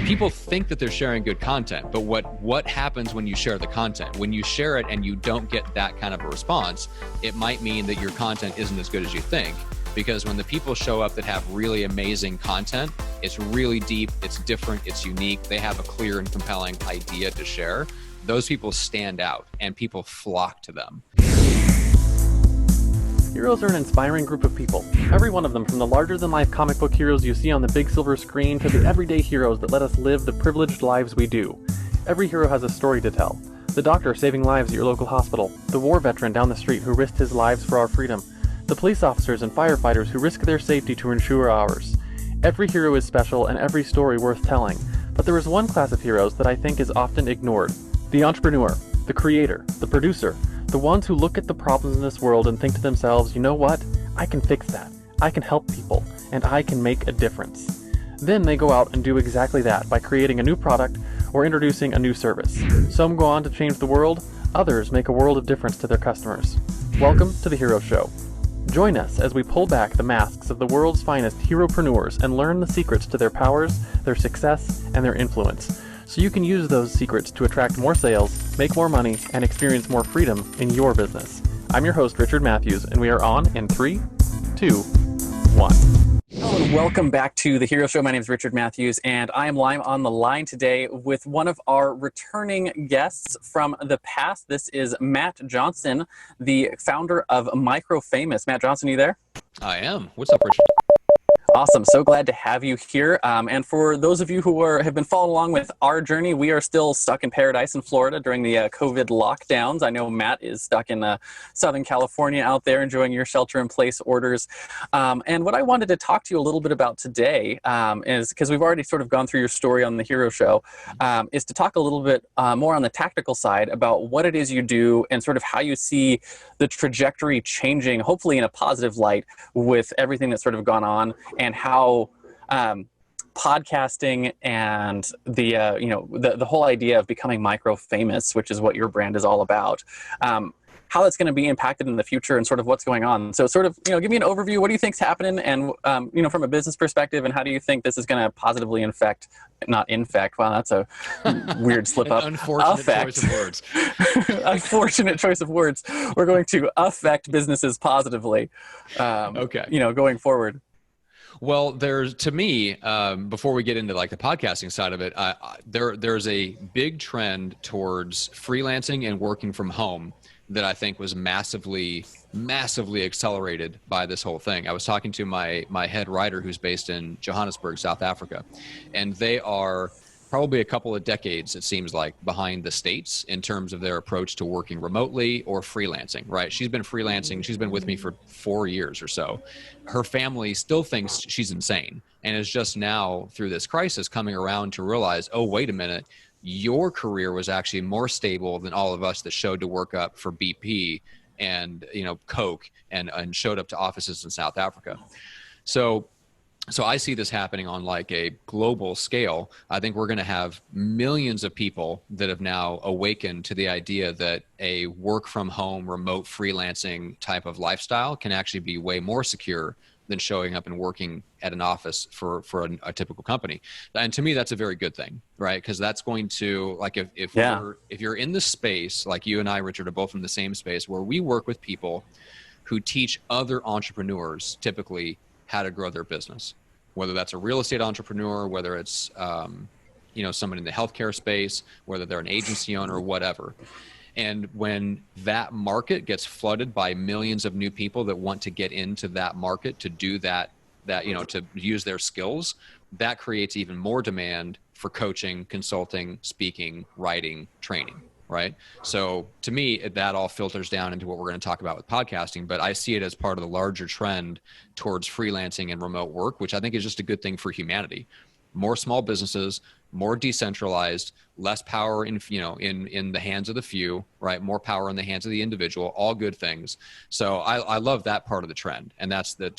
people think that they're sharing good content, but what happens when you share the content? When you share it and you don't get that kind of a response, it might mean that your content isn't as good as you think. Because when the people show up that have really amazing content, it's really deep, it's different, it's unique, they have a clear and compelling idea to share, those people stand out and people flock to them. Heroes are an inspiring group of people. Every one of them, from the larger-than-life comic book heroes you see on the big silver screen to the everyday heroes that let us live the privileged lives we do. Every hero has a story to tell. The doctor saving lives at your local hospital, the war veteran down the street who risked his lives for our freedom, the police officers and firefighters who risk their safety to ensure ours. Every hero is special and every story worth telling, but there is one class of heroes that I think is often ignored. The entrepreneur, the creator, the producer, the ones who look at the problems in this world and think to themselves, you know what? I can fix that. I can help people, and I can make a difference. Then they go out and do exactly that by creating a new product or introducing a new service. Some go on to change the world, others make a world of difference to their customers. Welcome to The Hero Show. Join us as we pull back the masks of the world's finest heropreneurs and learn the secrets to their powers, their success, and their influence, so you can use those secrets to attract more sales, make more money, and experience more freedom in your business. I'm your host, Richard Matthews, and we are on in 3, 2, 1. Hello and welcome back to The Hero Show. My name is Richard Matthews, and I am live on the line today with one of our returning guests from the past. This is Matt Johnson, the founder of MicroFamous. Matt Johnson, are you there? I am. What's up, Richard? Awesome. So glad to have you here. And for those of you who have been following along with our journey, we are still stuck in paradise in Florida during the COVID lockdowns. I know Matt is stuck in Southern California out there enjoying your shelter-in-place orders. And what I wanted to talk to you a little bit about today is, because we've already sort of gone through your story on The Hero Show, is to talk a little bit more on the tactical side about what it is you do and sort of how you see the trajectory changing, hopefully in a positive light, with everything that's sort of gone on, and how podcasting and the whole idea of becoming micro-famous, which is what your brand is all about, how that's going to be impacted in the future and sort of what's going on. So sort of, give me an overview. What do you think's happening? And, from a business perspective, and how do you think this is going to positively not infect, wow, that's a weird slip up. Unfortunate choice of words. Unfortunate choice of words. We're going to affect businesses positively, going forward. Well, to me, before we get into like the podcasting side of it, there's a big trend towards freelancing and working from home that I think was massively accelerated by this whole thing. I was talking to my head writer who's based in Johannesburg, South Africa, and they are probably a couple of decades, it seems like, behind the States in terms of their approach to working remotely or freelancing, right? She's been freelancing. She's been with me for 4 years or so. Her family still thinks she's insane and is just now, through this crisis, coming around to realize, oh, wait a minute, your career was actually more stable than all of us that showed to work up for BP and, Coke and showed up to offices in South Africa. So I see this happening on like a global scale. I think we're going to have millions of people that have now awakened to the idea that a work from home, remote freelancing type of lifestyle can actually be way more secure than showing up and working at an office for a typical company. And to me, that's a very good thing, right? Because that's going to, like, if you're in the space, like you and I, Richard, are both in the same space where we work with people who teach other entrepreneurs typically how to grow their business, whether that's a real estate entrepreneur, whether it's, someone in the healthcare space, whether they're an agency owner or whatever. And when that market gets flooded by millions of new people that want to get into that market to do that, to use their skills, that creates even more demand for coaching, consulting, speaking, writing, training. Right. So to me, that all filters down into what we're going to talk about with podcasting, but I see it as part of the larger trend towards freelancing and remote work, which I think is just a good thing for humanity. More small businesses, more decentralized, less power in the hands of the few, right? More power in the hands of the individual, all good things. So I love that part of the trend. And that's the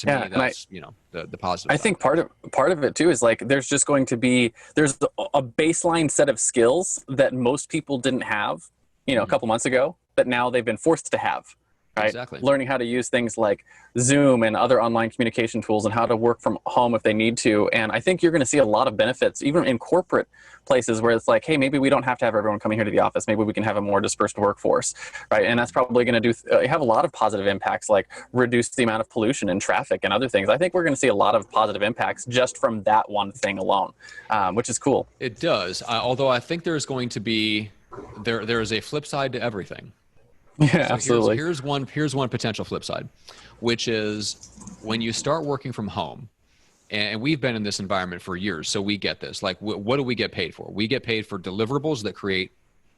positive. I think part of it too is like, there's a baseline set of skills that most people didn't have, a couple months ago, that now they've been forced to have. right? Exactly. Learning how to use things like Zoom and other online communication tools and how to work from home if they need to. And I think you're going to see a lot of benefits, even in corporate places where it's like, hey, maybe we don't have to have everyone coming here to the office. Maybe we can have a more dispersed workforce, right? And that's probably going to have a lot of positive impacts, like reduce the amount of pollution and traffic and other things. I think we're going to see a lot of positive impacts just from that one thing alone, which is cool. It does. Although I think there's going to be, there is a flip side to everything. Yeah, So absolutely. here's one potential flip side, which is when you start working from home, and we've been in this environment for years, so we get this. Like, what do we get paid for? We get paid for deliverables that create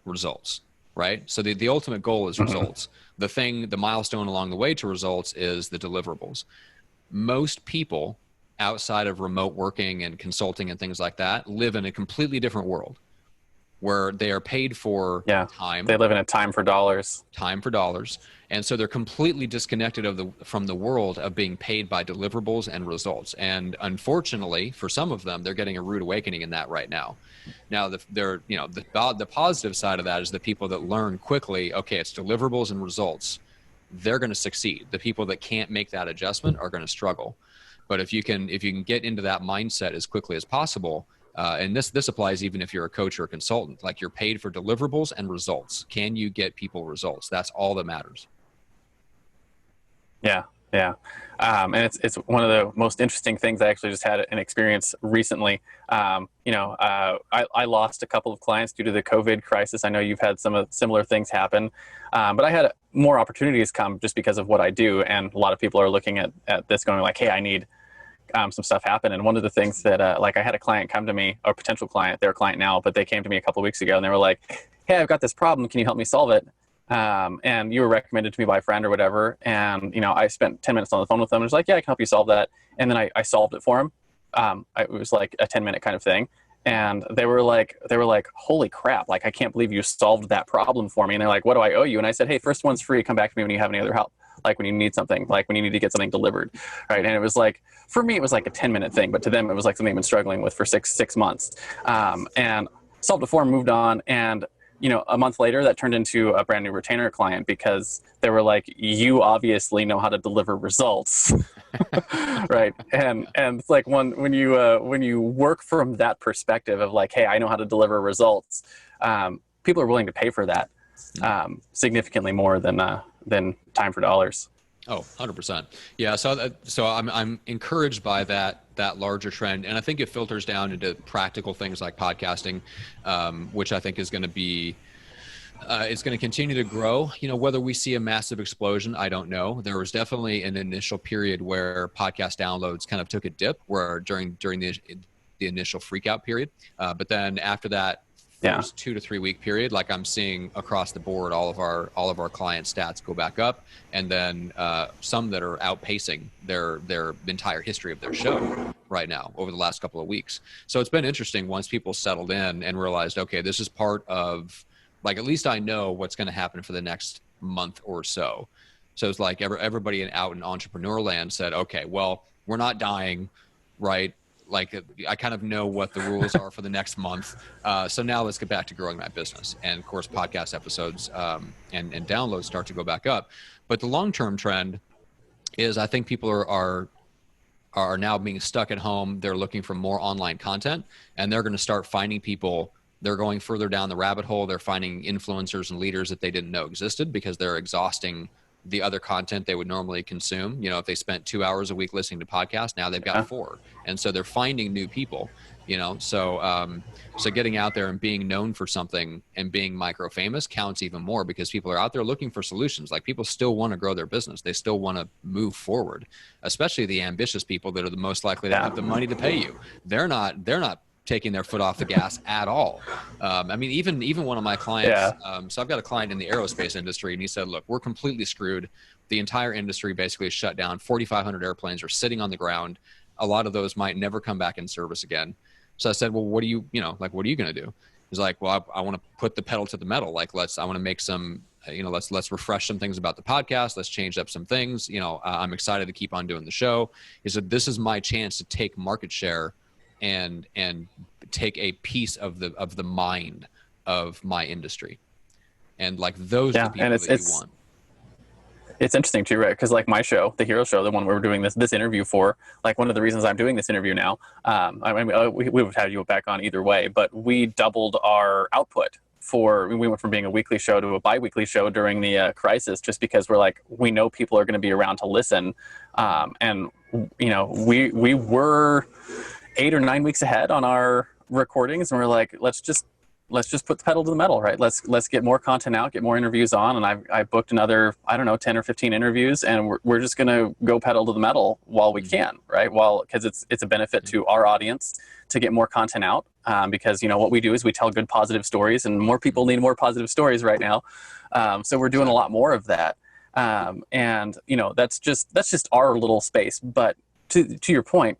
results, right? So the ultimate goal is results. The milestone along the way to results is the deliverables. Most people outside of remote working and consulting and things like that live in a completely different world, where they are paid for time. They live in a time for dollars. And so they're completely disconnected from the world of being paid by deliverables and results. And unfortunately, for some of them, they're getting a rude awakening in that right now. Now, the positive side of that is the people that learn quickly, okay, it's deliverables and results. They're going to succeed. The people that can't make that adjustment are going to struggle. But if you can get into that mindset as quickly as possible, and this applies even if you're a coach or a consultant, like you're paid for deliverables and results. Can you get people results? That's all that matters. Yeah. And it's one of the most interesting things. I actually just had an experience recently. I lost a couple of clients due to the COVID crisis. I know you've had some similar things happen, but I had more opportunities come just because of what I do. And a lot of people are looking at this going like, hey, I need some stuff happen. And one of the things that, I had a client come to me, or a potential client, they're a client now, but they came to me a couple of weeks ago and they were like, hey, I've got this problem. Can you help me solve it? And you were recommended to me by a friend or whatever. And, I spent 10 minutes on the phone with them. And I was like, yeah, I can help you solve that. And then I solved it for him. It was like a 10-minute kind of thing. And they were like, holy crap. Like, I can't believe you solved that problem for me. And they're like, what do I owe you? And I said, hey, first one's free. Come back to me when you have any other help. Like when you need something, like when you need to get something delivered, right? And it was like, for me, it was like a 10-minute thing, but to them, it was like something they've been struggling with for six months. And solved it for them, moved on. And, a month later, that turned into a brand new retainer client because they were like, you obviously know how to deliver results, right? And it's like when you work from that perspective of like, hey, I know how to deliver results, people are willing to pay for that significantly more than time for dollars. Oh, 100%. Yeah. So I'm encouraged by that larger trend. And I think it filters down into practical things like podcasting, which I think is going to be, it's going to continue to grow. Whether we see a massive explosion, I don't know. There was definitely an initial period where podcast downloads kind of took a dip during the initial freak out period. But then after that, first 2 to 3 week period, like I'm seeing across the board, all of our client stats go back up, and then some that are outpacing their entire history of their show right now over the last couple of weeks. So it's been interesting once people settled in and realized, okay, this is part of, like, at least I know what's going to happen for the next month or so. So it's like everybody out in entrepreneur land said, okay, well, we're not dying, right? Like, I kind of know what the rules are for the next month. So now let's get back to growing my business. And of course, podcast episodes and downloads start to go back up. But the long-term trend is, I think people are now being stuck at home. They're looking for more online content, and they're going to start finding people. They're going further down the rabbit hole. They're finding influencers and leaders that they didn't know existed because they're exhausting the other content they would normally consume. If they spent 2 hours a week listening to podcasts, now they've got 4. And so they're finding new people, so getting out there and being known for something and being micro-famous counts even more, because people are out there looking for solutions. Like, people still want to grow their business. They still want to move forward, especially the ambitious people that are the most likely to have the money to pay you. They're not taking their foot off the gas at all. Even one of my clients, so I've got a client in the aerospace industry, and he said, look, we're completely screwed. The entire industry basically is shut down. 4,500 airplanes are sitting on the ground. A lot of those might never come back in service again. So I said, well, what are you going to do? He's like, well, I want to put the pedal to the metal. Like, I want to make some, let's refresh some things about the podcast. Let's change up some things. I'm excited to keep on doing the show. He said, this is my chance to take market share and take a piece of the mind of my industry. And like, those are the people that you want. It's interesting too, right? Because like my show, the Hero Show, the one we're doing this interview for, like one of the reasons I'm doing this interview now, we would have you back on either way, but we doubled our output. We went from being a weekly show to a bi-weekly show during the crisis, just because we're like, we know people are going to be around to listen, and we were 8 or 9 weeks ahead on our recordings, and we're like, let's just put the pedal to the metal, right? Let's get more content out, get more interviews on, and I booked another, I don't know, 10 or 15 interviews, and we're just gonna go pedal to the metal while we can, right? Because it's a benefit to our audience to get more content out, because what we do is we tell good positive stories, and more people need more positive stories right now, so we're doing a lot more of that, and that's just our little space. But to your point,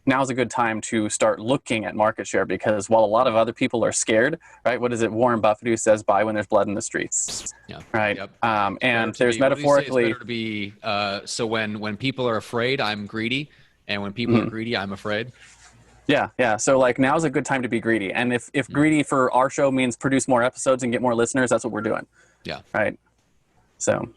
now's a good time to start looking at market share, because while a lot of other people are scared, right? What is it? Warren Buffett who says, "Buy when there's blood in the streets." Yeah. Right. Yep. And there's metaphorically. It's better to be. So when people are afraid, I'm greedy, and when people are greedy, I'm afraid. Yeah. So like now's a good time to be greedy, and if greedy for our show means produce more episodes and get more listeners, that's what we're doing. Yeah. Right. So.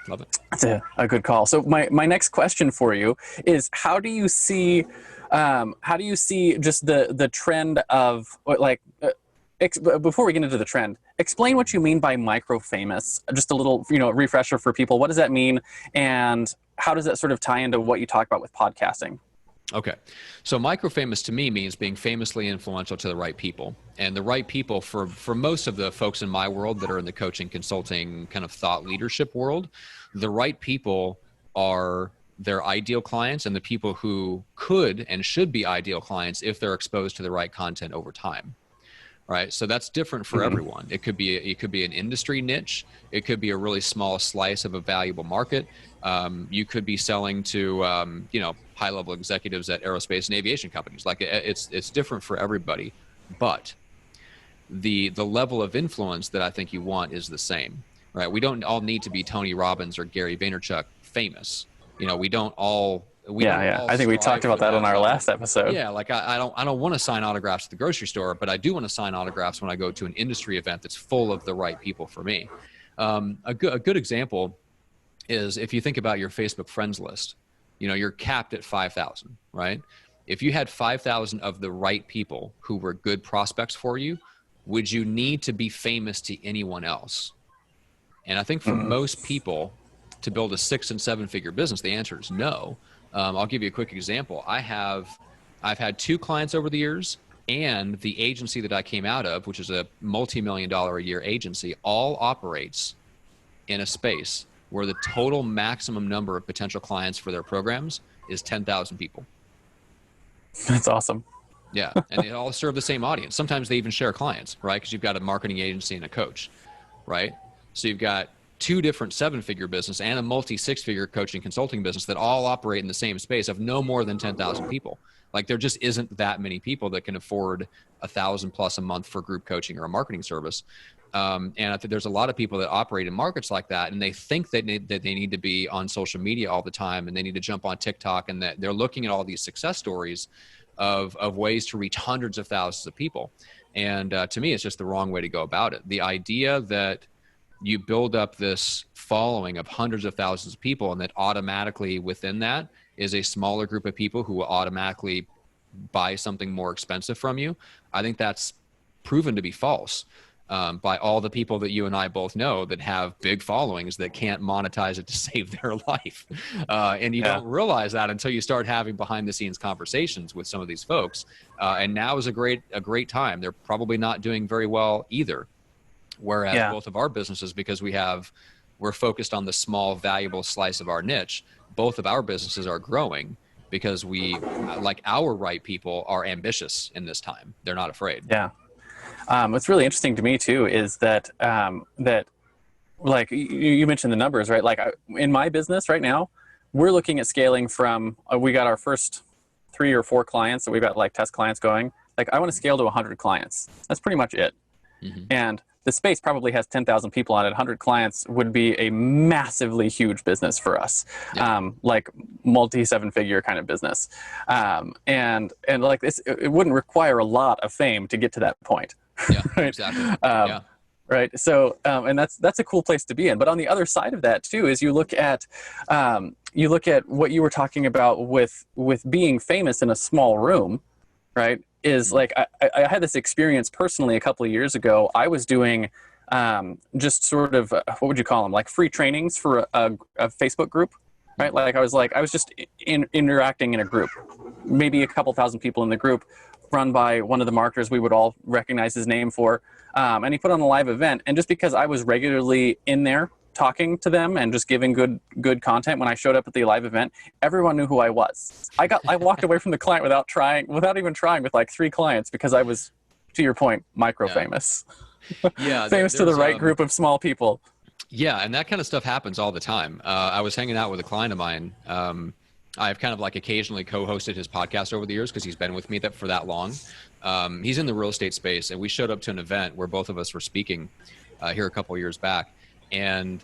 Love it. That's a good call. So my next question for you is, how do you see just the trend of before we get into the trend, explain what you mean by micro-famous, just a little, refresher for people. What does that mean? And how does that sort of tie into what you talk about with podcasting? Okay. So micro-famous to me means being famously influential to the right people. And the right people for most of the folks in my world that are in the coaching, consulting, kind of thought leadership world, the right people are their ideal clients and the people who could and should be ideal clients if they're exposed to the right content over time. Right. So that's different for everyone. It could be an industry niche. It could be a really small slice of a valuable market. You could be selling to, high-level executives at aerospace and aviation companies. Like it's different for everybody, but the level of influence that I think you want is the same, right? We don't all need to be Tony Robbins or Gary Vaynerchuk famous. We don't all. I think we talked about that on our last episode. Yeah, like I don't want to sign autographs at the grocery store, but I do want to sign autographs when I go to an industry event that's full of the right people for me. A good example is if you think about your Facebook friends list. You're capped at 5,000, right? If you had 5,000 of the right people who were good prospects for you, would you need to be famous to anyone else? And I think for most people to build a 6- and 7-figure business, the answer is no. I'll give you a quick example. I've had 2 clients over the years, and the agency that I came out of, which is a multi-million-dollar a year agency, all operates in a space where the total maximum number of potential clients for their programs is 10,000 people. That's awesome. Yeah, and they all serve the same audience. Sometimes they even share clients, right? Because you've got a marketing agency and a coach, right? So you've got 2 different 7-figure business and a multi-6-figure coaching consulting business that all operate in the same space of no more than 10,000 people. Like there just isn't that many people that can afford $1,000+ a month for group coaching or a marketing service. And I think there's a lot of people that operate in markets like that, and they think that they need to be on social media all the time, and they need to jump on TikTok, and that they're looking at all these success stories of ways to reach hundreds of thousands of people. And to me, it's just the wrong way to go about it. The idea that you build up this following of hundreds of thousands of people, and that automatically within that is a smaller group of people who will automatically buy something more expensive from you, I think that's proven to be false. By all the people that you and I both know that have big followings that can't monetize it to save their life. And you don't realize that until you start having behind the scenes conversations with some of these folks. And now is a great time. They're probably not doing very well either. Whereas both of our businesses, because we're focused on the small, valuable slice of our niche, both of our businesses are growing because like our right people are ambitious in this time. They're not afraid. Yeah. What's really interesting to me too is that like you mentioned the numbers, right? Like in my business right now, we're looking at scaling from we got our first 3 or 4 clients that we've got like test clients going. Like I want to scale to 100 clients. That's pretty much it. And the space probably has 10,000 people on it. 100 clients would be a massively huge business for us, like multi-7-figure kind of business. And like this, it wouldn't require a lot of fame to get to that point. Yeah, right? exactly. right? So, and that's a cool place to be in. But on the other side of that too, is you look at what you were talking about with being famous in a small room, right? Is like I had this experience personally a couple of years ago. I was doing just sort of what would you call them, like free trainings for a Facebook group, right? Like I was just interacting in a group, maybe a couple thousand people in the group, run by one of the marketers we would all recognize his name for, and he put on a live event. And just because I was regularly in there talking to them and just giving good content, when I showed up at the live event, everyone knew who I was. I walked away from the client without even trying, with like 3 clients, because I was, to your point, micro-famous. Yeah, famous to the right group of small people. Yeah, and that kind of stuff happens all the time. I was hanging out with a client of mine. I've kind of like occasionally co-hosted his podcast over the years because he's been with me for that long. He's in the real estate space, and we showed up to an event where both of us were speaking here a couple of years back. And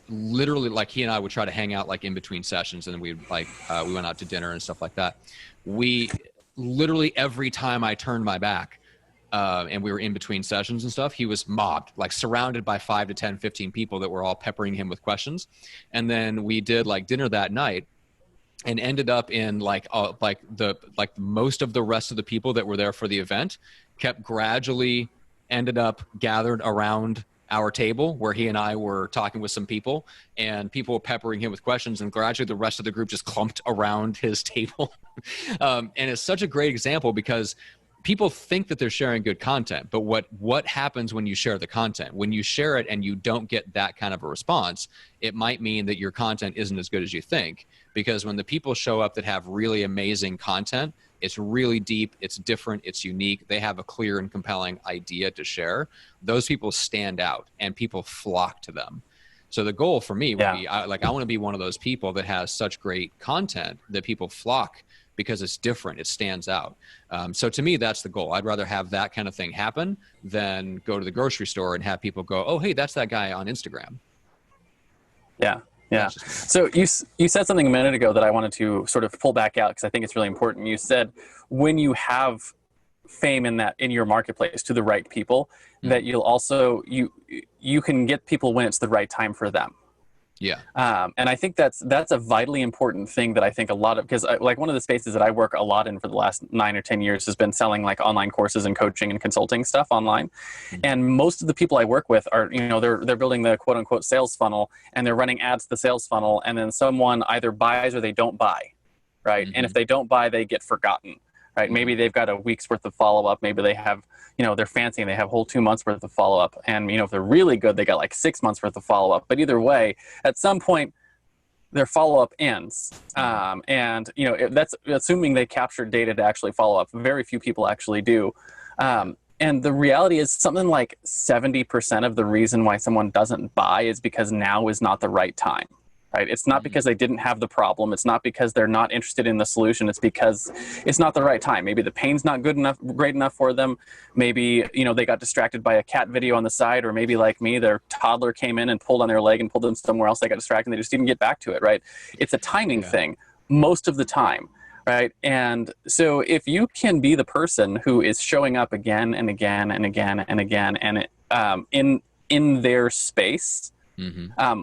literally, like, he and I would try to hang out like in between sessions, and we went out to dinner and stuff like that. We literally, every time I turned my back and we were in between sessions and stuff, he was mobbed, like surrounded by 5 to 10, 15 people that were all peppering him with questions. And then we did like dinner that night, and ended up in like most of the rest of the people that were there for the event ended up gathered around our table where he and I were talking with some people, and people were peppering him with questions, and gradually the rest of the group just clumped around his table. And it's such a great example because people think that they're sharing good content, but what happens when you share the content? When you share it and you don't get that kind of a response, it might mean that your content isn't as good as you think. Because when the people show up that have really amazing content, it's really deep, it's different, it's unique, they have a clear and compelling idea to share, those people stand out and people flock to them. So the goal for me would be, I want to be one of those people that has such great content that people flock because it's different, it stands out. So to me, that's the goal. I'd rather have that kind of thing happen than go to the grocery store and have people go, oh, hey, that's that guy on Instagram. Yeah. Yeah. So you said something a minute ago that I wanted to sort of pull back out because I think it's really important. You said when you have fame in your marketplace to the right people, that you'll also, you can get people when it's the right time for them. Yeah. And I think that's a vitally important thing that I think a lot of, because like one of the spaces that I work a lot in for the last 9 or 10 years has been selling like online courses and coaching and consulting stuff online. And most of the people I work with are, they're building the quote unquote sales funnel, and they're running ads to the sales funnel. And then someone either buys or they don't buy. Right. And if they don't buy, they get forgotten. Right. Maybe they've got a week's worth of follow-up. Maybe they have, they're fancy and they have whole 2 months worth of follow-up. And, if they're really good, they got like 6 months worth of follow-up. But either way, at some point, their follow-up ends. And, that's assuming they captured data to actually follow up. Very few people actually do. And the reality is something like 70% of the reason why someone doesn't buy is because now is not the right time. Right? It's not because they didn't have the problem. It's not because they're not interested in the solution. It's because it's not the right time. Maybe the pain's not great enough for them. Maybe, they got distracted by a cat video on the side, or maybe like me, their toddler came in and pulled on their leg and pulled them somewhere else. They got distracted and they just didn't get back to it, right? It's a timing thing most of the time, right? And so if you can be the person who is showing up again and again and again and again and in their space,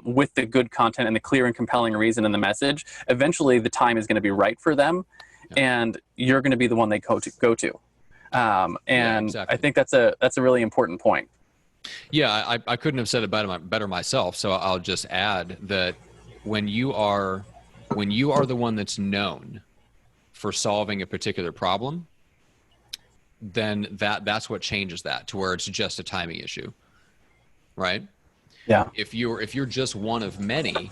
with the good content and the clear and compelling reason and the message, eventually the time is going to be right for them, and you're going to be the one they go to. Exactly. I think that's a really important point. Yeah, I couldn't have said it better myself. So I'll just add that when you are the one that's known for solving a particular problem, then that's what changes that to where it's just a timing issue, right? Yeah. If you're just one of many,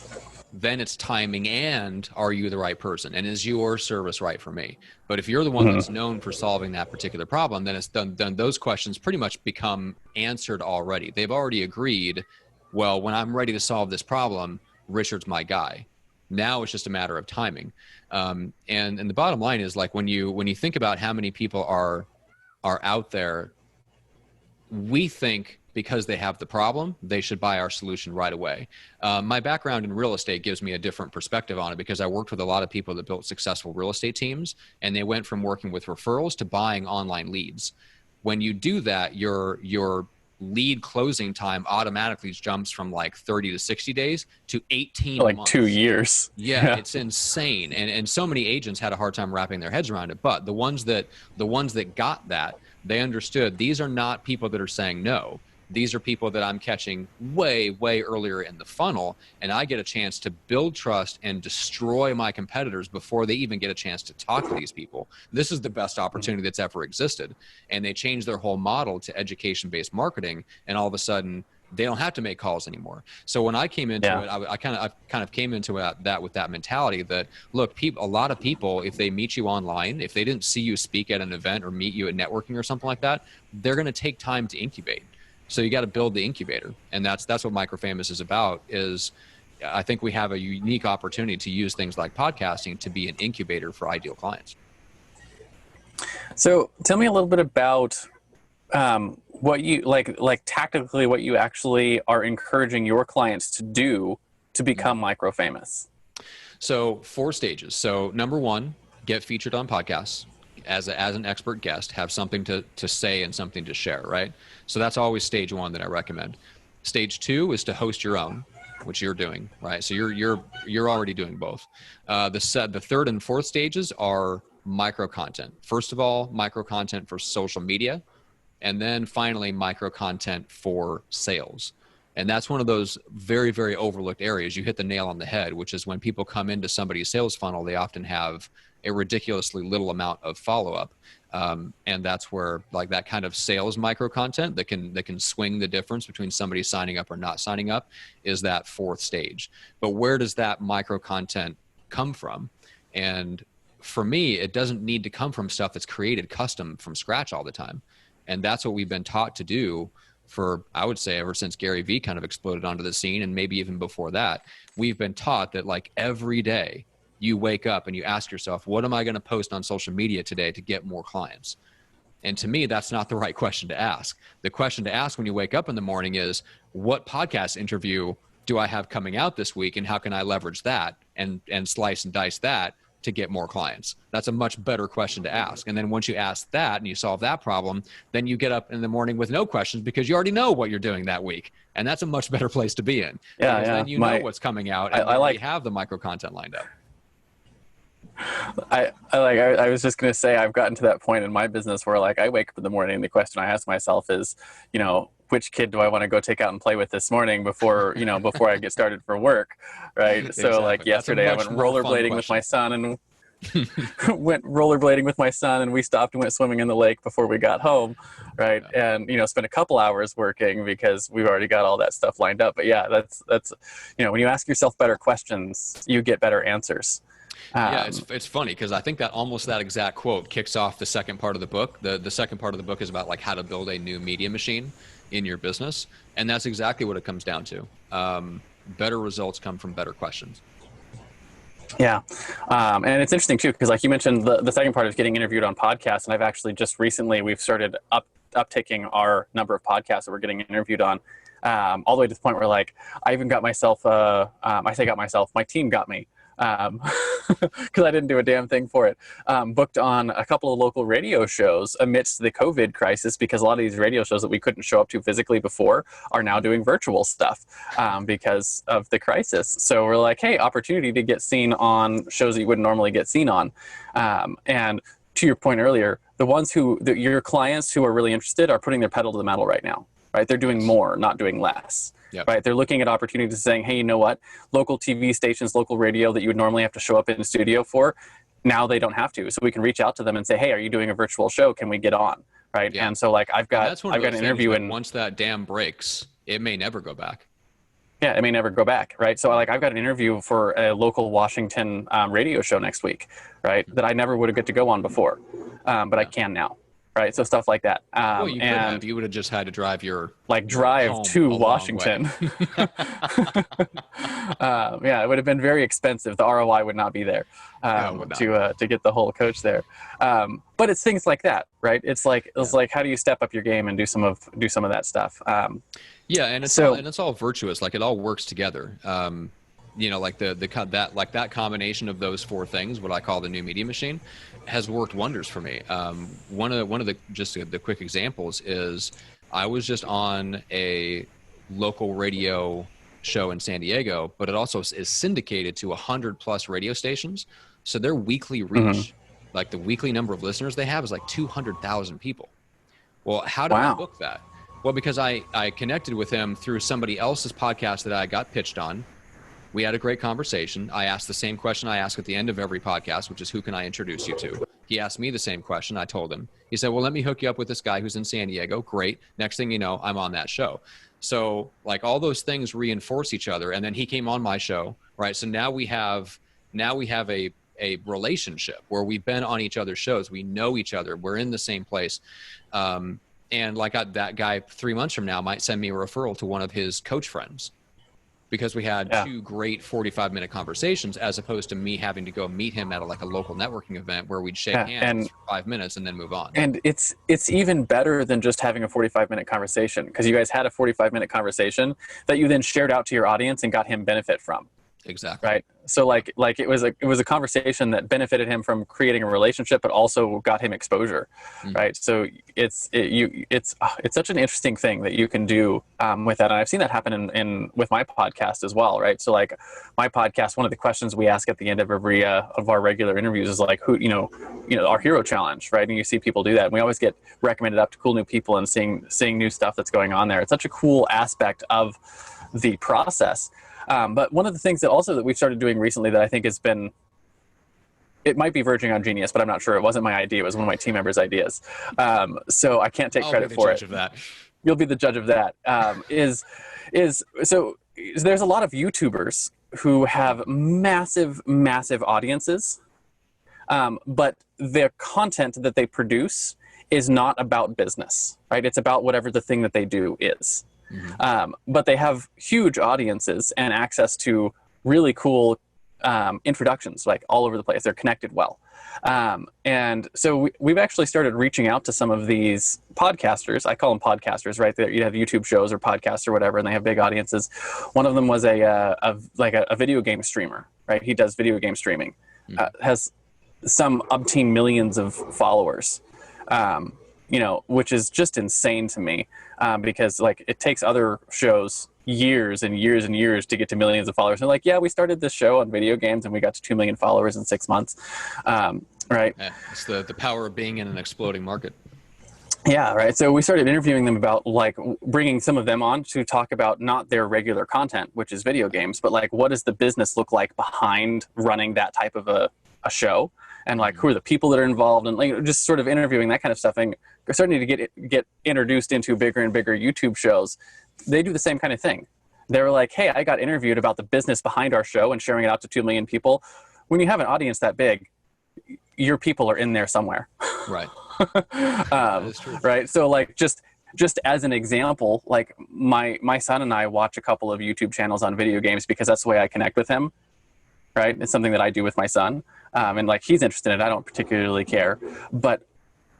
then it's timing and are you the right person, and is your service right for me? But if you're the one that's known for solving that particular problem, then it's done. Those questions pretty much become answered already. They've already agreed, well, when I'm ready to solve this problem, Richard's my guy. Now it's just a matter of timing. And the bottom line is, like, when you think about how many people are out there, we think because they have the problem, they should buy our solution right away. My background in real estate gives me a different perspective on it, because I worked with a lot of people that built successful real estate teams, and they went from working with referrals to buying online leads. When you do that, you're lead closing time automatically jumps from like 30 to 60 days to 18 like months. 2 years. Yeah, it's insane. And so many agents had a hard time wrapping their heads around it. But the ones that got that, they understood these are not people that are saying no. These are people that I'm catching way, way earlier in the funnel, and I get a chance to build trust and destroy my competitors before they even get a chance to talk to these people. This is the best opportunity that's ever existed. And they changed their whole model to education-based marketing, and all of a sudden, they don't have to make calls anymore. So when I came into it, I kind of came into that with that mentality that, look, a lot of people, if they meet you online, if they didn't see you speak at an event or meet you at networking or something like that, they're going to take time to incubate. So you got to build the incubator, and that's what MicroFamous is about. Is I think we have a unique opportunity to use things like podcasting to be an incubator for ideal clients. So tell me a little bit about what you like tactically, what you actually are encouraging your clients to do to become MicroFamous. So 4 stages. So number 1, get featured on podcasts as an expert guest, have something to say and something to share, right? So that's always stage 1 that I recommend. Stage 2 is to host your own, which you're doing, right? So you're already doing both. The 3rd and 4th stages are micro content. First of all, micro content for social media, and then finally micro content for sales. And that's one of those very, very overlooked areas. You hit the nail on the head, which is when people come into somebody's sales funnel, they often have a ridiculously little amount of follow-up. And that's where like that kind of sales micro content that can swing the difference between somebody signing up or not signing up is that 4th stage. But where does that micro content come from? And for me, it doesn't need to come from stuff that's created custom from scratch all the time. And that's what we've been taught to do for, I would say, ever since Gary Vee kind of exploded onto the scene, and maybe even before that. We've been taught that like every day you wake up and you ask yourself, what am I going to post on social media today to get more clients? And to me, that's not the right question to ask. The question to ask when you wake up in the morning is, what podcast interview do I have coming out this week, and how can I leverage that and slice and dice that to get more clients? That's a much better question to ask. And then once you ask that and you solve that problem, then you get up in the morning with no questions because you already know what you're doing that week. And that's a much better place to be in. Yeah, because then you know what's coming out, and you have the micro content lined up. I was just going to say, I've gotten to that point in my business where like I wake up in the morning and the question I ask myself is, you know, which kid do I want to go take out and play with this morning before I get started for work, right? Exactly. So like yesterday I went rollerblading with my son and we stopped and went swimming in the lake before we got home, right? Yeah. And spent a couple hours working because we've already got all that stuff lined up. But yeah, that's when you ask yourself better questions, you get better answers. Yeah, it's funny because I think that almost that exact quote kicks off the second part of the book. The second part of the book is about like how to build a new media machine in your business, and that's exactly what it comes down to. Better results come from better questions. Yeah, and it's interesting too because like you mentioned, the second part is getting interviewed on podcasts, and I've actually just recently we've started upticking our number of podcasts that we're getting interviewed on, all the way to the point where like I even got myself. My team got me. Because I didn't do a damn thing for it. Booked on a couple of local radio shows amidst the COVID crisis because a lot of these radio shows that we couldn't show up to physically before are now doing virtual stuff because of the crisis. So we're like, hey, opportunity to get seen on shows that you wouldn't normally get seen on. And to your point earlier, your clients who are really interested are putting their pedal to the metal right now, right? They're doing more, not doing less. Yep. Right, they're looking at opportunities saying, hey, you know what? Local TV stations, local radio that you would normally have to show up in the studio for, now they don't have to. So we can reach out to them and say, hey, are you doing a virtual show? Can we get on? Right. Yeah. And so like I've got an interview, and once that dam breaks, it may never go back. Yeah, it may never go back. Right. So like I've got an interview for a local Washington radio show next week, right? That I never would have got to go on before, but I can now. Right, so stuff like that. Well, you could have. You would have just had to drive to Washington. Yeah, it would have been very expensive. The ROI would not be there to get the whole coach there. But it's things like that, right? It's like how do you step up your game and do some of that stuff? Yeah, and it's all virtuous. Like it all works together. Like that combination of those 4 things, what I call the new media machine, has worked wonders for me. One of the quick examples is I was just on a local radio show in San Diego, but it also is syndicated to 100+ radio stations. So their weekly Mm-hmm. reach, like the weekly number of listeners they have, is like 200,000 people. Well, how did I Wow. book that? Well, because I connected with him through somebody else's podcast that I got pitched on. We had a great conversation. I asked the same question I ask at the end of every podcast, which is, who can I introduce you to? He asked me the same question. I told him. He said, well, let me hook you up with this guy who's in San Diego. Great. Next thing you know, I'm on that show. So like all those things reinforce each other. And then he came on my show, right? So now we have a relationship where we've been on each other's shows. We know each other. We're in the same place. And like that guy 3 months from now might send me a referral to one of his coach friends, because we had two great 45-minute conversations, as opposed to me having to go meet him at a local networking event where we'd shake hands for 5 minutes and then move on. And it's even better than just having a 45-minute conversation, because you guys had a 45-minute conversation that you then shared out to your audience and got him benefit from. Exactly. Right. So like it was a conversation that benefited him from creating a relationship, but also got him exposure. Mm-hmm. Right. So it's such an interesting thing that you can do with that. And I've seen that happen in with my podcast as well. Right. So like my podcast, one of the questions we ask at the end of every of our regular interviews is like, who, our hero challenge. Right. And you see people do that. And we always get recommended up to cool new people and seeing new stuff that's going on there. It's such a cool aspect of the process. But one of the things that we've started doing recently that I think has been, it might be verging on genius, but I'm not sure. It wasn't my idea. It was one of my team members' ideas. So I can't take credit for it. I'll be the judge of that. You'll be the judge of that. So there's a lot of YouTubers who have massive, massive audiences, but their content that they produce is not about business, right? It's about whatever the thing that they do is. Mm-hmm. But they have huge audiences and access to really cool introductions, like all over the place. They're connected well. And so we've actually started reaching out to some of these podcasters. I call them podcasters, right? You have YouTube shows or podcasts or whatever, and they have big audiences. One of them was a video game streamer, right? He does video game streaming, has some umpteen millions of followers. Which is just insane to me, because like it takes other shows years and years and years to get to millions of followers. And like, yeah, we started this show on video games and we got to 2 million followers in 6 months. Right. Yeah, it's the power of being in an exploding market. Yeah. Right. So we started interviewing them about like bringing some of them on to talk about not their regular content, which is video games, but like, what does the business look like behind running that type of a show? And like, who are the people that are involved, and like just sort of interviewing that kind of stuff. And we're starting to get introduced into bigger and bigger YouTube shows. They do the same kind of thing. They were like, hey, I got interviewed about the business behind our show and sharing it out to 2 million people. When you have an audience that big, your people are in there somewhere. Right. That is true. Right. So like just as an example, like my son and I watch a couple of YouTube channels on video games because that's the way I connect with him. Right. It's something that I do with my son. And like he's interested in it. I don't particularly care, but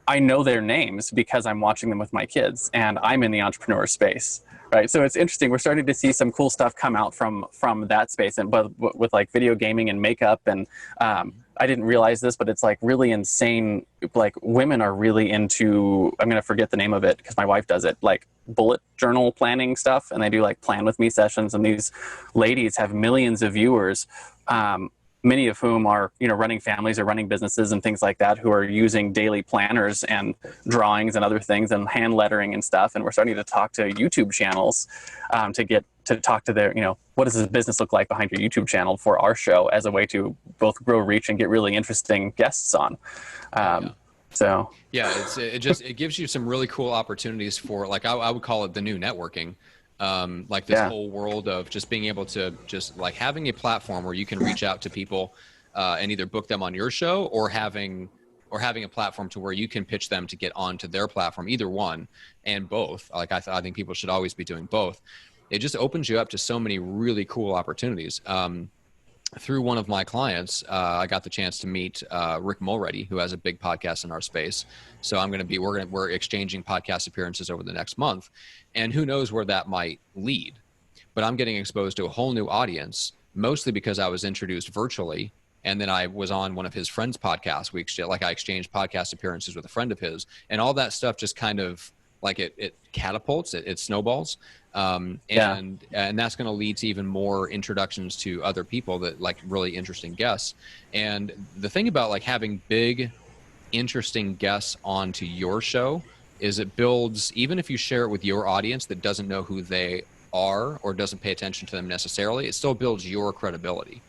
I know their names because I'm watching them with my kids, and I'm in the entrepreneur space, right? So it's interesting. We're starting to see some cool stuff come out from that space, and but with like video gaming and makeup, and I didn't realize this, but it's like really insane. Like women are really into, I'm going to forget the name of it because my wife does it, like bullet journal planning stuff. And they do like plan with me sessions. And these ladies have millions of viewers, many of whom are, running families or running businesses and things like that, who are using daily planners and drawings and other things and hand lettering and stuff. And we're starting to talk to YouTube channels to talk to their, what does this business look like behind your YouTube channel for our show, as a way to both grow reach and get really interesting guests on. So yeah, it gives you some really cool opportunities for, like, I would call it the new networking. Like this whole world of just being able to just like having a platform where you can reach out to people and either book them on your show, or having a platform to where you can pitch them to get onto their platform, either one, and both. Like I think people should always be doing both. It just opens you up to so many really cool opportunities. Through one of my clients, I got the chance to meet Rick Mulready, who has a big podcast in our space. So we're exchanging podcast appearances over the next month, and who knows where that might lead. But I'm getting exposed to a whole new audience, mostly because I was introduced virtually, and then I was on one of his friends' podcasts. I exchanged podcast appearances with a friend of his, and all that stuff just kind of like it catapults, it snowballs. Yeah. And that's going to lead to even more introductions to other people that like really interesting guests. And the thing about like having big, interesting guests onto your show is it builds, even if you share it with your audience that doesn't know who they are or doesn't pay attention to them necessarily, it still builds your credibility.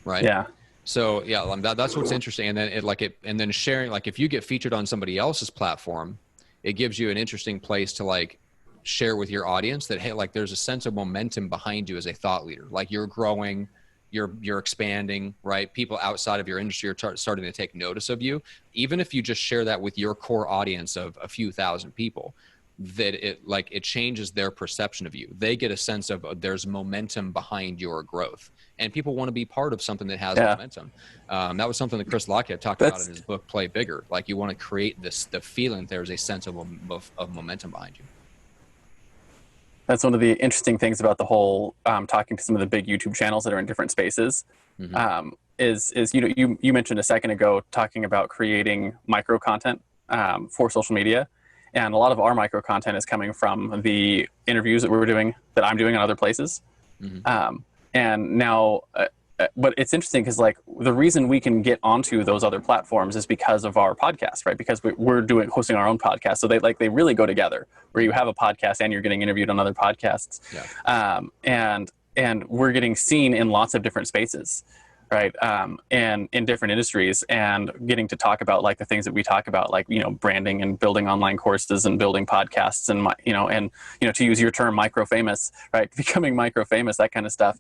Right. Yeah. So yeah, that's what's interesting. And then and then sharing, like if you get featured on somebody else's platform, it gives you an interesting place to like share with your audience that, hey, like there's a sense of momentum behind you as a thought leader. Like you're growing, you're expanding, right? People outside of your industry are starting to take notice of you. Even if you just share that with your core audience of a few thousand people, that it changes their perception of you. They get a sense of there's momentum behind your growth, and people want to be part of something that has momentum. That was something that Chris Lockhead talked about in his book, Play Bigger. Like you want to create the feeling there's a sense of momentum behind you. That's one of the interesting things about the whole talking to some of the big YouTube channels that are in different spaces. Is you mentioned a second ago talking about creating micro content for social media. And a lot of our micro content is coming from the interviews that that I'm doing in other places. And now, but it's interesting because like the reason we can get onto those other platforms is because of our podcast, right? Because we're hosting our own podcast. So they really go together, where you have a podcast and you're getting interviewed on other podcasts. And we're getting seen in lots of different spaces. Right. And in different industries, and getting to talk about like the things that we talk about, like, branding and building online courses and building podcasts and, to use your term, micro-famous, right? Becoming micro-famous, that kind of stuff.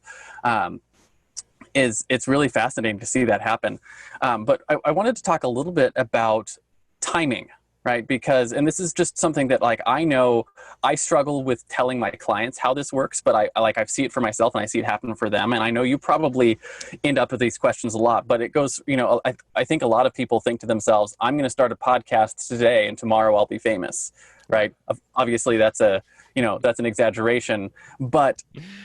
It's really fascinating to see that happen. But I wanted to talk a little bit about timing, right? Because, and this is just something that like, I know I struggle with telling my clients how this works, but I see it for myself and I see it happen for them. And I know you probably end up with these questions a lot, but it goes, I think a lot of people think to themselves, I'm going to start a podcast today and tomorrow I'll be famous, right? Obviously that's that's an exaggeration, but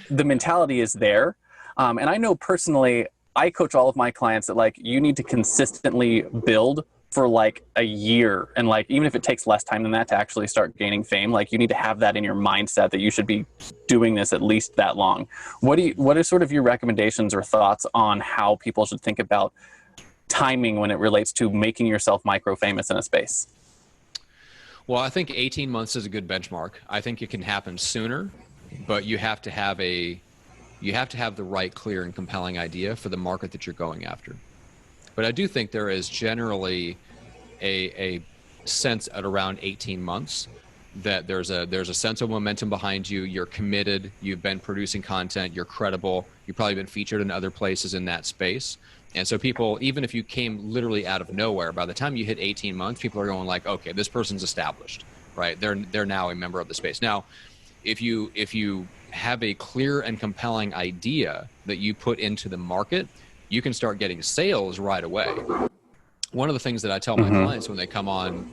the mentality is there. And I know personally, I coach all of my clients that like, you need to consistently build for like a year, and like even if it takes less time than that to actually start gaining fame, like you need to have that in your mindset that you should be doing this at least that long. What are sort of your recommendations or thoughts on how people should think about timing when it relates to making yourself micro-famous in a space? Well, I think 18 months is a good benchmark. I think it can happen sooner, but you have to have the right, clear, and compelling idea for the market that you're going after. But I do think there is generally a sense at around 18 months that there's a sense of momentum behind you. You're committed. You've been producing content. You're credible. You've probably been featured in other places in that space. And so people, even if you came literally out of nowhere, by the time you hit 18 months, people are going like, okay, this person's established, right? They're now a member of the space. Now, if you have a clear and compelling idea that you put into the market, you can start getting sales right away. One of the things that I tell my clients when they come on,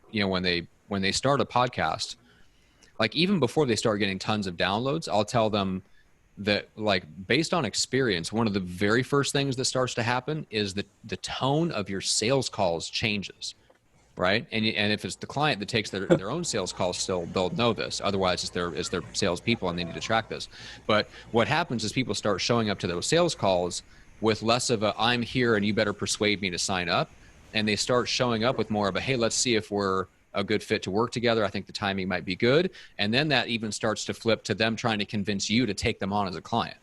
when they start a podcast, like even before they start getting tons of downloads, I'll tell them that like based on experience, one of the very first things that starts to happen is that the tone of your sales calls changes, right? And if it's the client that takes their own sales calls, still they'll know this. Otherwise, it's their salespeople and they need to track this. But what happens is people start showing up to those sales calls with less of a I'm here and you better persuade me to sign up, and they start showing up with more of a hey, let's see if we're a good fit to work together. I think the timing might be good. And then that even starts to flip to them trying to convince you to take them on as a client,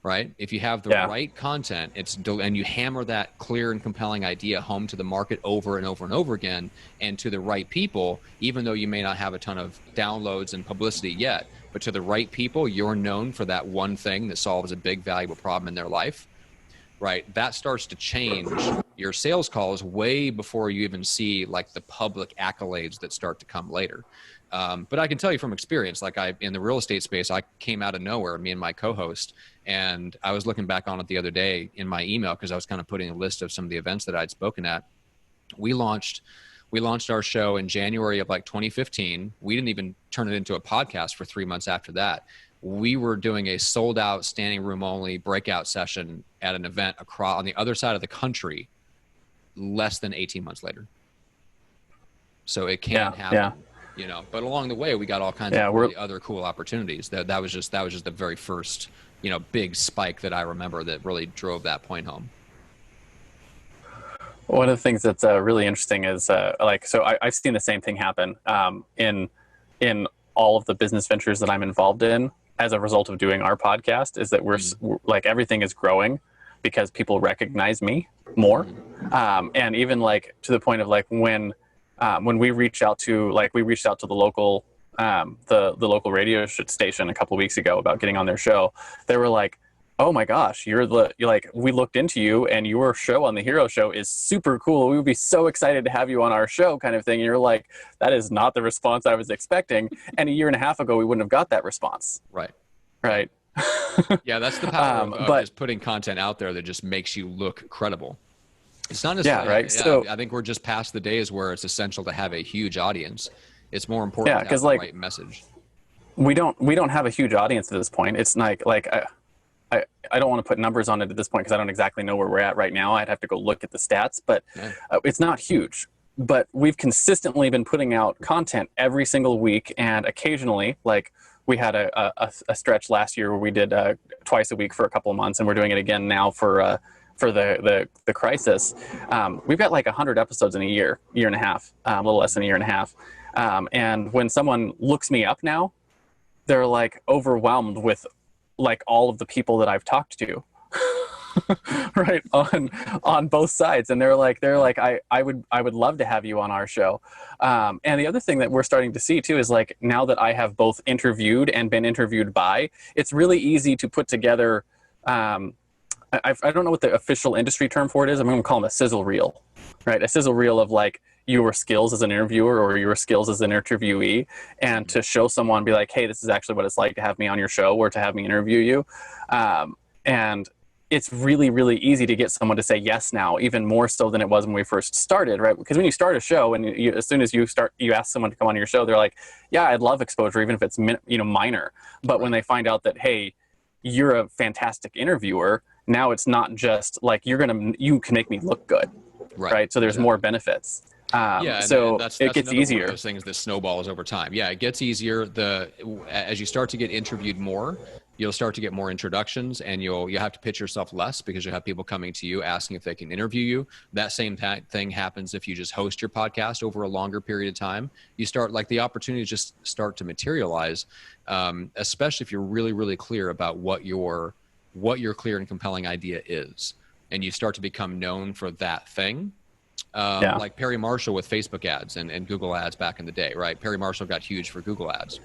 right? If you have the right content, and you hammer that clear and compelling idea home to the market over and over and over again, and to the right people, even though you may not have a ton of downloads and publicity yet, but to the right people, you're known for that one thing that solves a big valuable problem in their life, right? That starts to change your sales calls way before you even see like the public accolades that start to come later. But I can tell you from experience, like in the real estate space, I came out of nowhere, me and my co-host, and I was looking back on it the other day in my email because I was kind of putting a list of some of the events that I'd spoken at. We launched our show in January of like 2015. We didn't even turn it into a podcast for 3 months after that. We were doing a sold out standing room only breakout session at an event on the other side of the country less than 18 months later. So it can happen, you know, but along the way, we got all kinds of really other cool opportunities. That was just the very first, you know, big spike that I remember that really drove that point home. One of the things that's really interesting is I've seen the same thing happen in all of the business ventures that I'm involved in as a result of doing our podcast, is that we're like, everything is growing because people recognize me more. And even like to the point of like when we reached out to the local the local radio station a couple of weeks ago about getting on their show, they were like, "Oh my gosh, you're like, we looked into you and your show on the Hero Show is super cool. We would be so excited to have you on our show," kind of thing. And you're like, that is not the response I was expecting. And a year and a half ago, we wouldn't have got that response. Right. Yeah, that's the power of just putting content out there that just makes you look credible. It's not necessarily, right. So I think we're just past the days where it's essential to have a huge audience. It's more important to have the right message. We don't have a huge audience at this point. It's like I don't want to put numbers on it at this point because I don't exactly know where we're at right now. I'd have to go look at the stats, but it's not huge. But we've consistently been putting out content every single week, and occasionally, like, we had a stretch last year where we did twice a week for a couple of months, and we're doing it again now for the crisis. We've got like 100 episodes in a year and a half, a little less than a year and a half. And when someone looks me up now, they're like overwhelmed with like all of the people that I've talked to, right, on both sides, and they're like I would love to have you on our show. And the other thing that we're starting to see too is, like, now that I have both interviewed and been interviewed by, it's really easy to put together. I don't know what the official industry term for it is. I'm going to call them a sizzle reel, right? A sizzle reel of like your skills as an interviewer or your skills as an interviewee, and to show someone, be like, hey, this is actually what it's like to have me on your show or to have me interview you. And it's really, really easy to get someone to say yes now, even more so than it was when we first started, right? Because when you start a show, and as soon as you ask someone to come on your show, they're like, yeah, I'd love exposure, even if it's minor. But when they find out that, hey, you're a fantastic interviewer, now it's not just like you can make me look good, right? So there's more benefits. So it gets easier. One of those things that snowballs over time. Yeah, it gets easier. As you start to get interviewed more, you'll start to get more introductions, and you'll have to pitch yourself less because you'll have people coming to you asking if they can interview you. That same thing happens if you just host your podcast over a longer period of time. You start, like, the opportunities just start to materialize, especially if you're really, really clear about what your clear and compelling idea is, and you start to become known for that thing. Like Perry Marshall with Facebook ads and Google ads back in the day, right? Perry Marshall got huge for Google ads.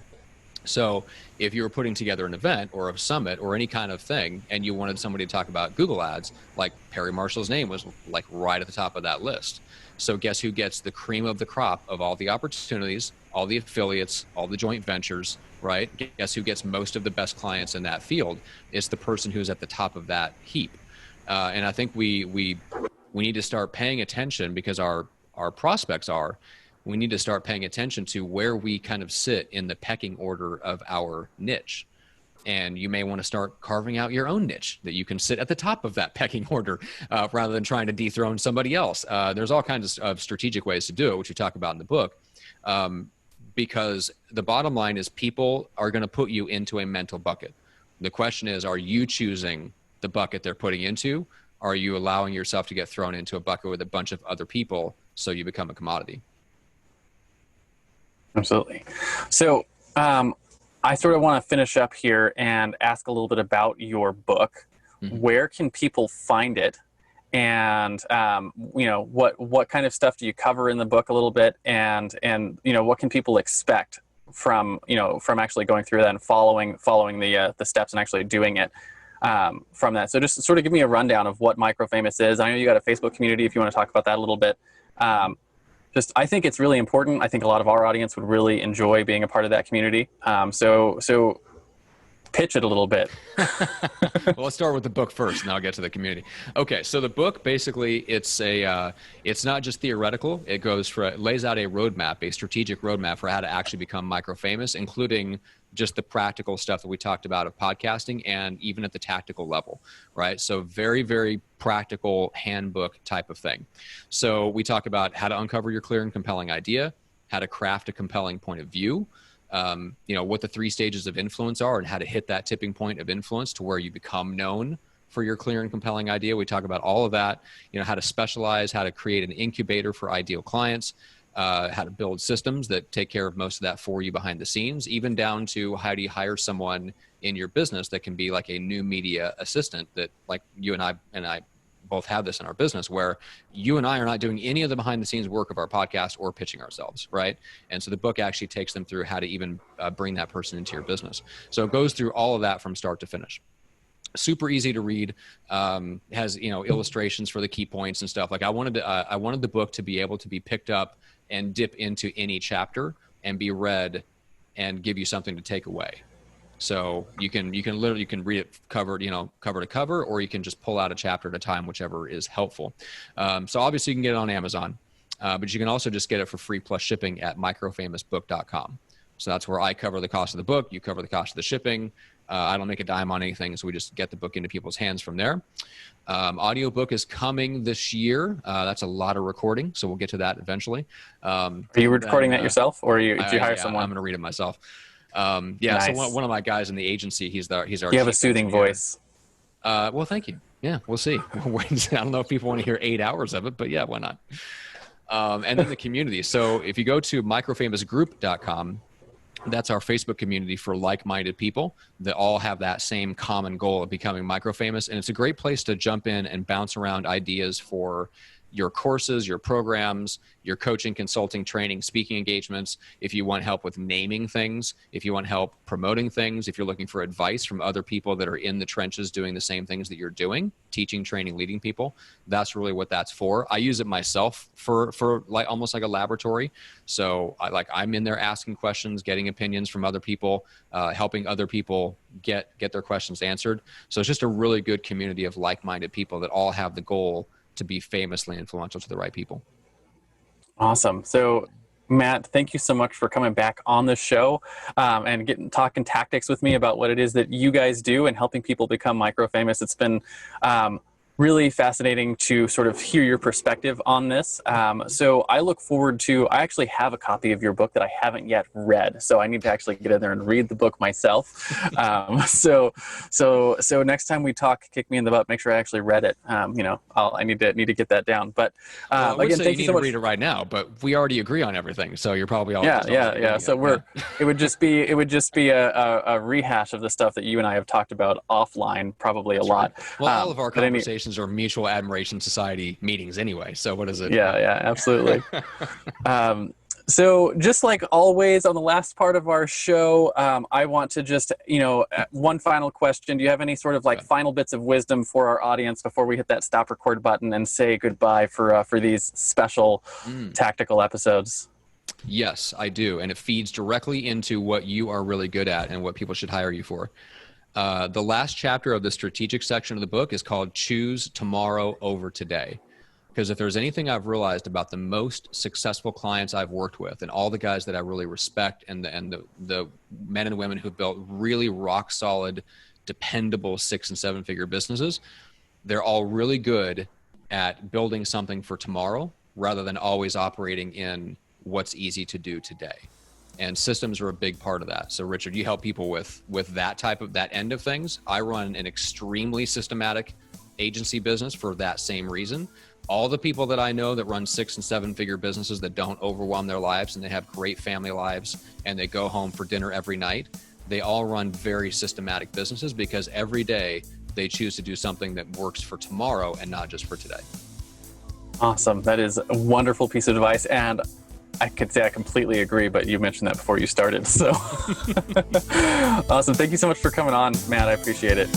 So if you were putting together an event or a summit or any kind of thing, and you wanted somebody to talk about Google ads, like, Perry Marshall's name was like right at the top of that list. So guess who gets the cream of the crop of all the opportunities, all the affiliates, all the joint ventures, right? Guess who gets most of the best clients in that field? It's the person who's at the top of that heap. And I think we need to start paying attention, because our prospects we need to start paying attention to where we kind of sit in the pecking order of our niche. And you may want to start carving out your own niche that you can sit at the top of that pecking order, rather than trying to dethrone somebody else. There's all kinds of strategic ways to do it, which we talk about in the book. Because the bottom line is, people are going to put you into a mental bucket. The question is, are you choosing the bucket they're putting into? Are you allowing yourself to get thrown into a bucket with a bunch of other people so you become a commodity? Absolutely. So I sort of want to finish up here and ask a little bit about your book. Mm-hmm. Where can people find it? And what kind of stuff do you cover in the book a little bit? And what can people expect from actually going through that and following the steps and actually doing it from that? So just sort of give me a rundown of what MicroFamous is. I know you got a Facebook community, if you want to talk about that a little bit. I think it's really important. I think a lot of our audience would really enjoy being a part of that community. So pitch it a little bit. Well, let's start with the book first, and I'll get to the community. Okay, so the book, basically, it's not just theoretical. It lays out a roadmap, a strategic roadmap for how to actually become micro-famous, including just the practical stuff that we talked about of podcasting, and even at the tactical level, right? So very, very practical handbook type of thing. So we talk about how to uncover your clear and compelling idea, how to craft a compelling point of view, what the 3 stages of influence are and how to hit that tipping point of influence to where you become known for your clear and compelling idea. We talk about all of that, how to specialize, how to create an incubator for ideal clients, how to build systems that take care of most of that for you behind the scenes, even down to how do you hire someone in your business that can be like a new media assistant that, like you and I both have this in our business, where you and I are not doing any of the behind the scenes work of our podcast or pitching ourselves, right? And so the book actually takes them through how to even bring that person into your business. So it goes through all of that from start to finish. Super easy to read, has illustrations for the key points and stuff. Like I wanted the book to be able to be picked up and dip into any chapter and be read and give you something to take away. So you can read it cover to cover, or you can just pull out a chapter at a time, whichever is helpful. So obviously you can get it on Amazon, but you can also just get it for free plus shipping at microfamousbook.com. So that's where I cover the cost of the book. You cover the cost of the shipping. I don't make a dime on anything, so we just get the book into people's hands from there. Audiobook is coming this year. That's a lot of recording, so we'll get to that eventually. Are you recording that yourself, or did you hire someone? I'm going to read it myself. Nice. So one of my guys in the agency, he's our You have a soothing voice. Well, thank you. Yeah, we'll see. I don't know if people want to hear 8 hours of it, but yeah, why not? And then the community. So if you go to microfamousgroup.com, that's our Facebook community for like-minded people that all have that same common goal of becoming microfamous. And it's a great place to jump in and bounce around ideas for your courses, your programs, your coaching, consulting, training, speaking engagements. If you want help with naming things, if you want help promoting things, if you're looking for advice from other people that are in the trenches doing the same things that you're doing, teaching, training, leading people, that's really what that's for. I use it myself for like almost like a laboratory. So I'm in there asking questions, getting opinions from other people, helping other people get their questions answered. So it's just a really good community of like-minded people that all have the goal to be famously influential to the right people. Awesome. So Matt, thank you so much for coming back on the show and talking tactics with me about what it is that you guys do and helping people become micro-famous. It's been really fascinating to sort of hear your perspective on this. So I look forward to, I actually have a copy of your book that I haven't yet read. So I need to actually get in there and read the book myself. So next time we talk, kick me in the butt, make sure I actually read it. I need to get that down. But again, thank you so much. To read it right now, but we already agree on everything. So you're probably all yeah. So it would just be a rehash of the stuff that you and I have talked about offline, probably a lot. Well, all of our conversations are mutual admiration society meetings anyway. So what is it? Yeah, absolutely. So just like always on the last part of our show, I want to just, one final question. Do you have any sort of final bits of wisdom for our audience before we hit that stop record button and say goodbye for these special tactical episodes? Yes, I do. And it feeds directly into what you are really good at and what people should hire you for. The last chapter of the strategic section of the book is called Choose Tomorrow Over Today. Because if there's anything I've realized about the most successful clients I've worked with and all the guys that I really respect and the men and women who've built really rock solid, dependable 6- and 7-figure businesses, they're all really good at building something for tomorrow rather than always operating in what's easy to do today. And systems are a big part of that. So Richard, you help people with that end of things. I run an extremely systematic agency business for that same reason. All the people that I know that run 6- and 7-figure businesses that don't overwhelm their lives and they have great family lives and they go home for dinner every night, they all run very systematic businesses because every day they choose to do something that works for tomorrow and not just for today. Awesome. That is a wonderful piece of advice. And I could say I completely agree, but you mentioned that before you started. So awesome. Thank you so much for coming on, Matt. I appreciate it.